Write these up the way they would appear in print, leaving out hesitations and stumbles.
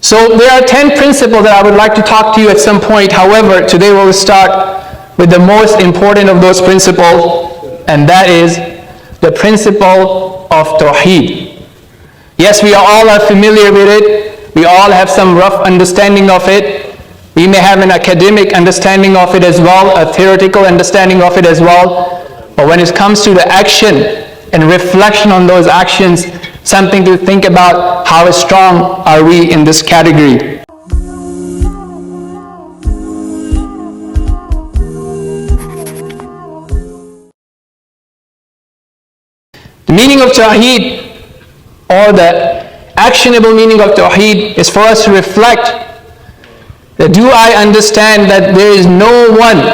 So there are 10 principles that I would like to talk to you at some point. However, today we'll start with the most important of those principles, and that is the principle of Tawheed. Yes, we all are familiar with it. We all have some rough understanding of it. We may have an academic understanding of it as well, a theoretical understanding of it as well. But when it comes to the action and reflection on those actions, something to think about, how strong are we in this category? The meaning of Tawheed, or the actionable meaning of Tawheed, is for us to reflect that do I understand that there is no one,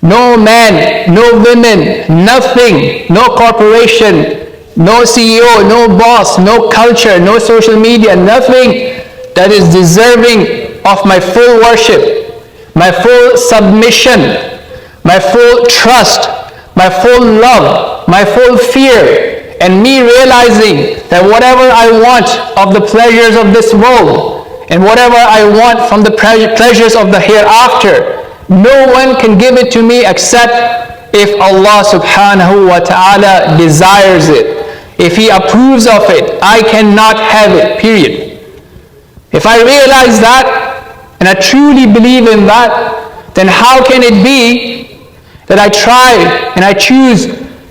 no man, no women, nothing, no corporation, no CEO, no boss, no culture, no social media, nothing that is deserving of my full worship, my full submission, my full trust, my full love, my full fear, and me realizing that whatever I want of the pleasures of this world and whatever I want from the pleasures of the hereafter, no one can give it to me except if Allah subhanahu wa ta'ala desires it. If He approves of it, I cannot have it, period. If I realize that, and I truly believe in that, then how can it be that I try and I choose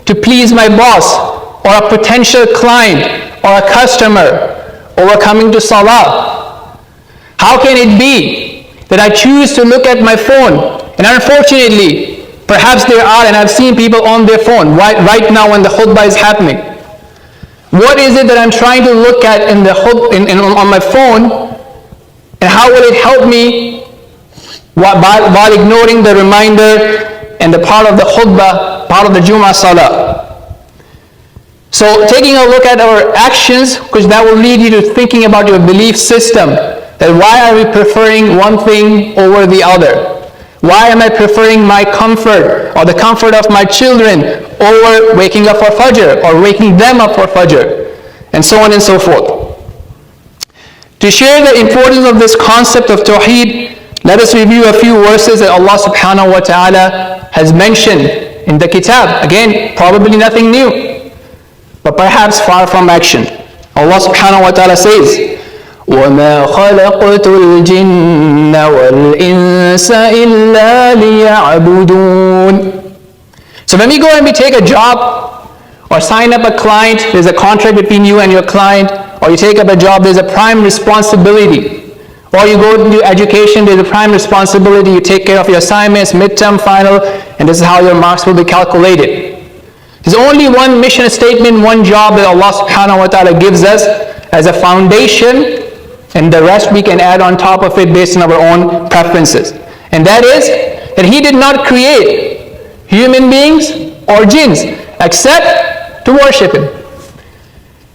to please my boss, or a potential client, or a customer, over coming to Salah? How can it be that I choose to look at my phone? And unfortunately, perhaps there are, and I've seen people on their phone right now when the khutbah is happening. What is it that I'm trying to look at on my phone, and how will it help me while ignoring the reminder and the part of the khutbah, part of the Jummah Salah? So taking a look at our actions, because that will lead you to thinking about your belief system, that why are we preferring one thing over the other? Why am I preferring my comfort or the comfort of my children over waking up for Fajr or waking them up for Fajr, and so on and so forth? To share the importance of this concept of Tawheed, let us review a few verses that Allah subhanahu wa ta'ala has mentioned in the Kitab. Again, probably nothing new, but perhaps far from action. Allah subhanahu wa ta'ala says, وَمَا خَلَقْتُ الْجِنَّ وَالْإِنسَ إِلَّا لِيَعْبُدُونَ. So when we go and we take a job, or sign up a client, there's a contract between you and your client, or you take up a job, there's a prime responsibility. Or you go into education, there's a prime responsibility. You take care of your assignments, midterm, final, and this is how your marks will be calculated. There's only one mission statement, one job that Allah subhanahu wa ta'ala gives us as a foundation, and the rest we can add on top of it based on our own preferences. And that is that He did not create human beings or jinns except to worship Him.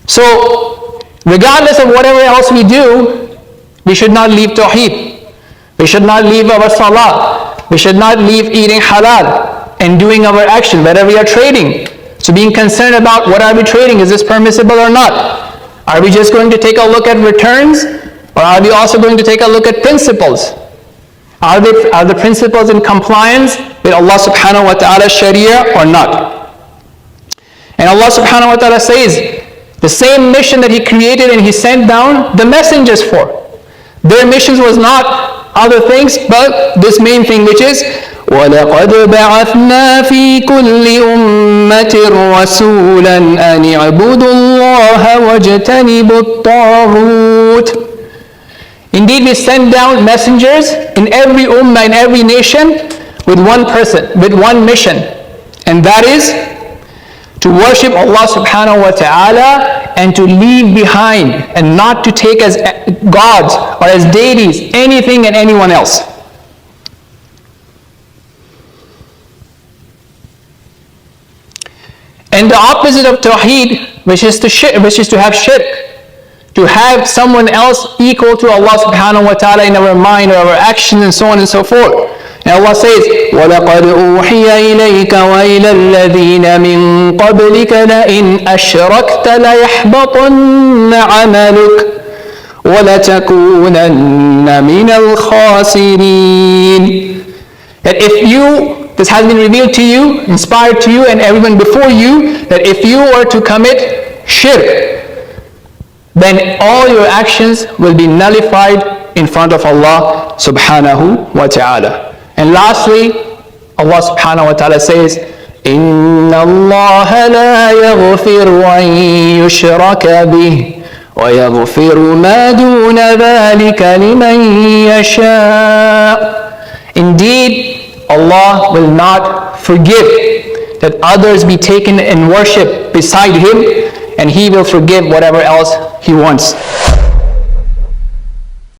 So regardless of whatever else we do, we should not leave Tawheed. We should not leave our Salah. We should not leave eating halal and doing our action, whether we are trading. So being concerned about what are we trading, is this permissible or not? Are we just going to take a look at returns, or are we also going to take a look at principles? Are the principles in compliance with Allah subhanahu wa ta'ala's sharia or not? And Allah subhanahu wa ta'ala says, the same mission that He created and He sent down the messengers for, their missions was not other things, but this main thing, which is وَلَقَدْ بَعَثْنَا فِي كُلِّ أُمَّةٍ رَسُولًا أَنِ اعْبُدُوا اللَّهَ وَاجْتَنِبُوا الطَّاغُوتَ. Indeed, we send down messengers in every ummah, in every nation, with one person, with one mission, and that is to worship Allah subhanahu wa ta'ala and to leave behind and not to take as gods or as deities anything and anyone else. And the opposite of Tawheed, which is to have shirk, to have someone else equal to Allah subhanahu wa ta'ala in our mind or our actions and so on and so forth. And Allah says, وَلَقَدْ أُوحِيَ إِلَيْكَ وَإِلَى الَّذِينَ مِن قَبْلِكَ لَئِنْ أَشْرَكْتَ لَيَحْبَطَنَّ عَمَلُكَ وَلَتَكُونَنَّ مِنَ الْخَاسِرِينَ. That this has been revealed to you, inspired to you and everyone before you, that if you were to commit shirk, then all your actions will be nullified in front of Allah subhanahu wa ta'ala. And lastly, Allah subhanahu wa ta'ala says, إِنَّ اللَّهَ لَا يَغْفِرُ أَن يُشْرَكَ بِهِ وَيَغْفِرُ مَا دُونَ ذَلِكَ لِمَن يَشَاءُ. Indeed, Allah will not forgive that others be taken in worship beside Him, and He will forgive whatever else He wants.